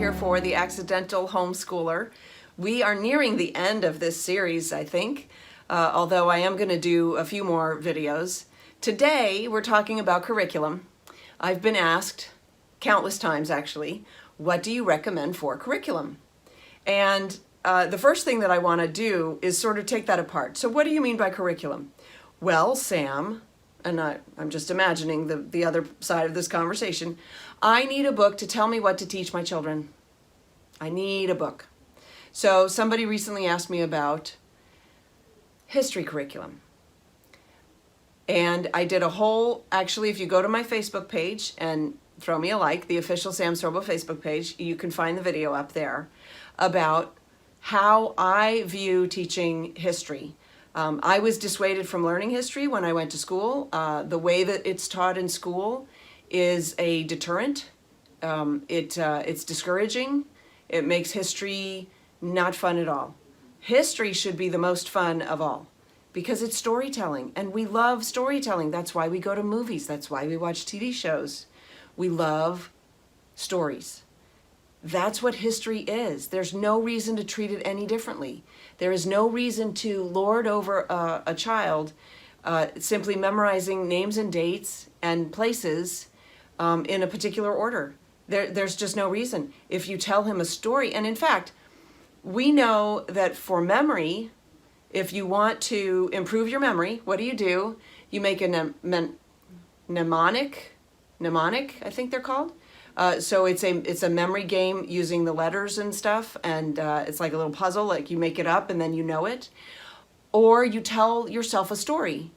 here for The Accidental Homeschooler. We are nearing the end of this series, I think, although I am going to do a few more videos. Today, we're talking about curriculum. I've been asked, countless times actually, what do you recommend for curriculum? And the first thing that I want to do is sort of take that apart. So what do you mean by curriculum? Well, Sam, and I'm just imagining the other side of this conversation, I need a book to tell me what to teach my children. I need a book. So somebody recently asked me about history curriculum. And I did a whole, actually, if you go to my Facebook page and throw me a like, the official Sam Sorbo Facebook page, you can find the video up there about how I view teaching history. I was dissuaded from learning history when I went to school. The way that it's taught in school is a deterrent. It's discouraging. It makes history not fun at all. History should be the most fun of all because it's storytelling, and we love storytelling. That's why we go to movies. That's why we watch TV shows. We love stories. That's what history is. There's no reason to treat it any differently. There is no reason to lord over a child simply memorizing names and dates and places in a particular order. There's just no reason. If you tell him a story, and in fact, we know that for memory, if you want to improve your memory, what do? You make a mnemonic, I think they're called. So it's a memory game using the letters and stuff, and it's like a little puzzle, like you make it up and then you know it. Or you tell yourself a story.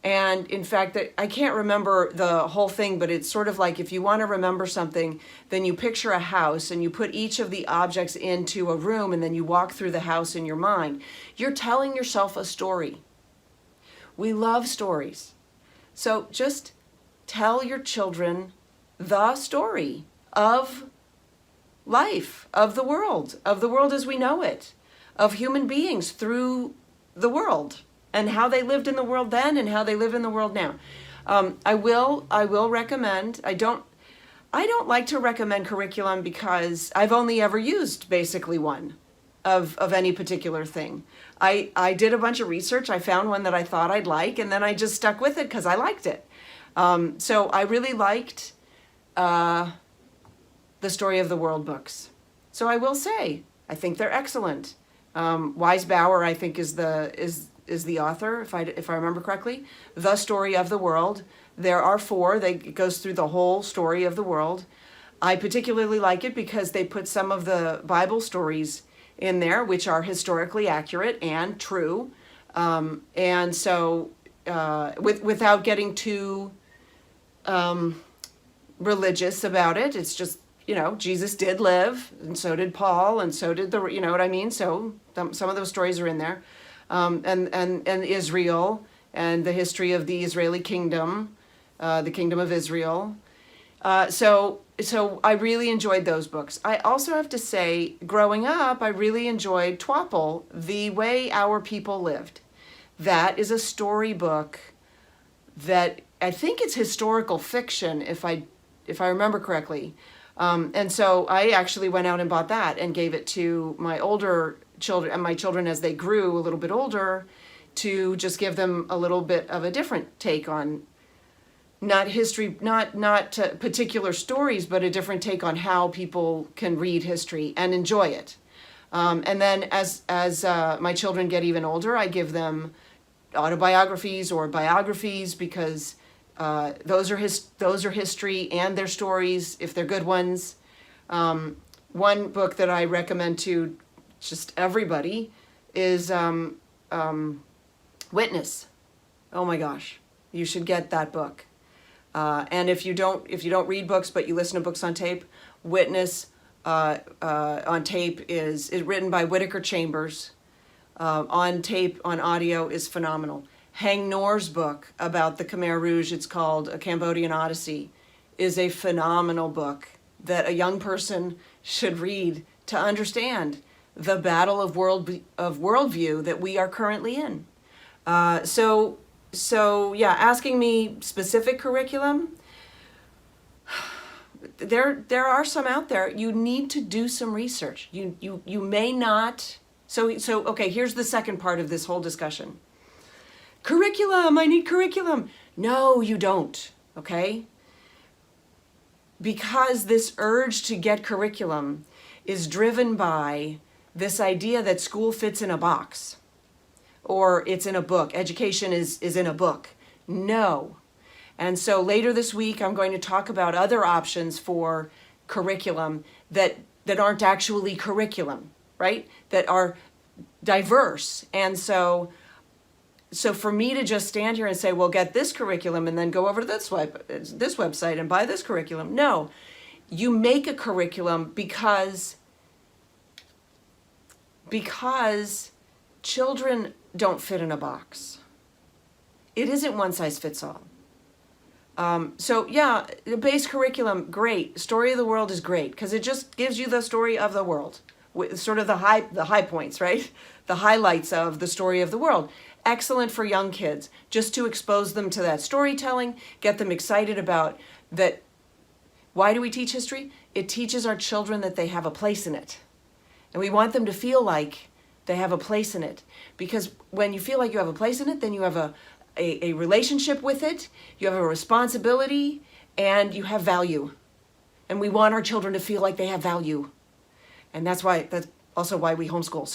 And in fact, I can't remember the whole thing, but it's sort of like if you want to remember something, then you picture a house and you put each of the objects into a room and then you walk through the house in your mind. You're telling yourself a story. We love stories. So just tell your children the story of life, of the world as we know it, of human beings through the world, and how they lived in the world then and how they live in the world now. I will recommend, I don't like to recommend curriculum because I've only ever used basically one of any particular thing. I did a bunch of research, I found one that I thought I'd like, and then I just stuck with it because I liked it. So I really liked the Story of the World books. So I will say, I think they're excellent. Weisbauer, I think, is the author, if I remember correctly. The Story of the World. There are 4. It goes through the whole story of the world. I particularly like it because they put some of the Bible stories in there, which are historically accurate and true. And so, without getting too religious about it, it's just, Jesus did live, and so did Paul, and so did you know what I mean? So some of those stories are in there. And Israel, and the history of the Israeli kingdom, the kingdom of Israel. So I really enjoyed those books. I also have to say, growing up, I really enjoyed Twopple, The Way Our People Lived. That is a storybook that I think it's historical fiction, if I remember correctly. And so I actually went out and bought that and gave it to my older children, and my children as they grew a little bit older, to just give them a little bit of a different take on not history, not particular stories, but a different take on how people can read history and enjoy it. And then as my children get even older, I give them autobiographies or biographies because those are history and their stories if they're good ones. One book that I recommend to just everybody is Witness. Oh my gosh, you should get that book. And if you don't read books but you listen to books on tape, Witness on tape is written by Whitaker Chambers. On tape, on audio, is phenomenal. Hang Nor's book about the Khmer Rouge, it's called A Cambodian Odyssey, is a phenomenal book that a young person should read to understand the battle of worldview that we are currently in. So yeah, asking me specific curriculum, there are some out there. You need to do some research. You may not. So okay, here's the second part of this whole discussion. Curriculum, I need curriculum. No, you don't, okay? Because this urge to get curriculum is driven by this idea that school fits in a box or it's in a book. Education is in a book. No. And so later this week, I'm going to talk about other options for curriculum that aren't actually curriculum, right? That are diverse. And so for me to just stand here and say, well, get this curriculum and then go over to this website and buy this curriculum. No, you make a curriculum because children don't fit in a box. It isn't one size fits all. So yeah, the base curriculum, great. Story of the world is great because it just gives you the story of the world, with sort of the high points, right? The highlights of the story of the world. Excellent for young kids, just to expose them to that storytelling, get them excited about that. Why do we teach history? It teaches our children that they have a place in it. And we want them to feel like they have a place in it. Because when you feel like you have a place in it, then you have a relationship with it, you have a responsibility, and you have value. And we want our children to feel like they have value. And that's also why we homeschool.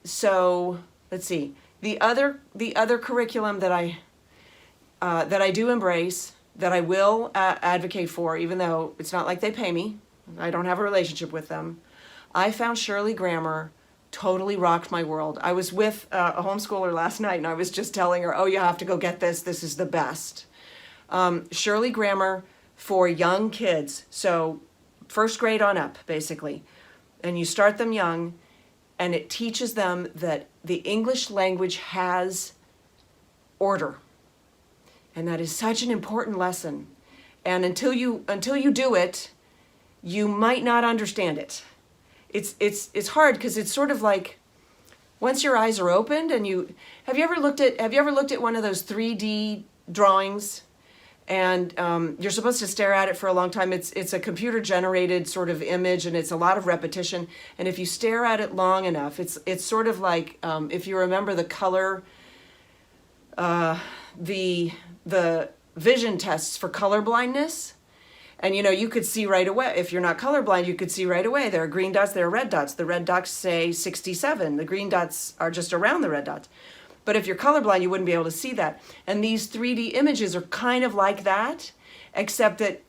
So let's see. The other curriculum that I do embrace, that I will advocate for, even though it's not like they pay me, I don't have a relationship with them. I found Shirley Grammar totally rocked my world. I was with a homeschooler last night, and I was just telling her, "Oh, you have to go get this. This is the best." Shirley Grammar for young kids, so first grade on up, basically, and you start them young. And it teaches them that the English language has order. And that is such an important lesson. And until you do it, you might not understand it. It's hard because it's sort of like once your eyes are opened and have you ever looked at one of those 3D drawings? And you're supposed to stare at it for a long time. It's a computer-generated sort of image, and it's a lot of repetition. And if you stare at it long enough, it's sort of like if you remember the color, the vision tests for color blindness, and you could see right away. If you're not colorblind, you could see right away. There are green dots, there are red dots. The red dots say 67. The green dots are just around the red dots. But if you're colorblind, you wouldn't be able to see that. And these 3D images are kind of like that, except that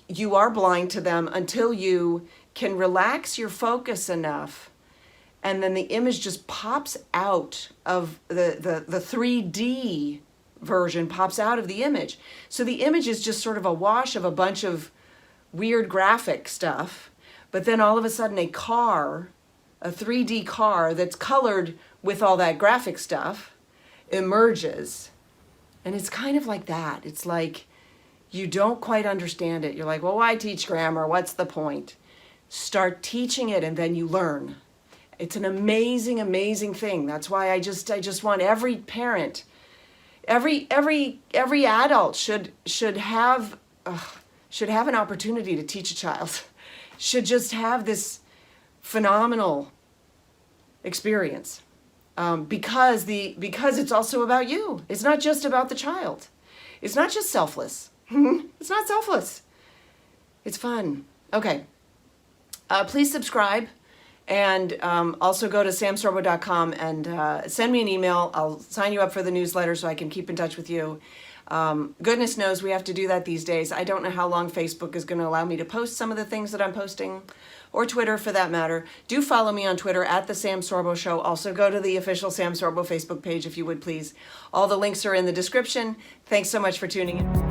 you are blind to them until you can relax your focus enough, and then the image just pops out of the 3D version pops out of the image. So the image is just sort of a wash of a bunch of weird graphic stuff, but then all of a sudden a 3D car that's colored with all that graphic stuff emerges. And it's kind of like that. It's like you don't quite understand it. You're like, well, why teach grammar? What's the point? Start teaching it and then you learn. It's an amazing, amazing thing. That's why I just want every parent, every adult should have an opportunity to teach a child. Should just have this phenomenal experience. Because it's also about you. It's not just about the child. It's not just selfless. It's not selfless. It's fun. Okay. Please subscribe, and also go to samsorbo.com and send me an email. I'll sign you up for the newsletter so I can keep in touch with you. Goodness knows we have to do that these days. I don't know how long Facebook is going to allow me to post some of the things that I'm posting, or Twitter for that matter. Do follow me on Twitter at The Sam Sorbo Show. Also go to the official Sam Sorbo Facebook page if you would please. All the links are in the description. Thanks so much for tuning in.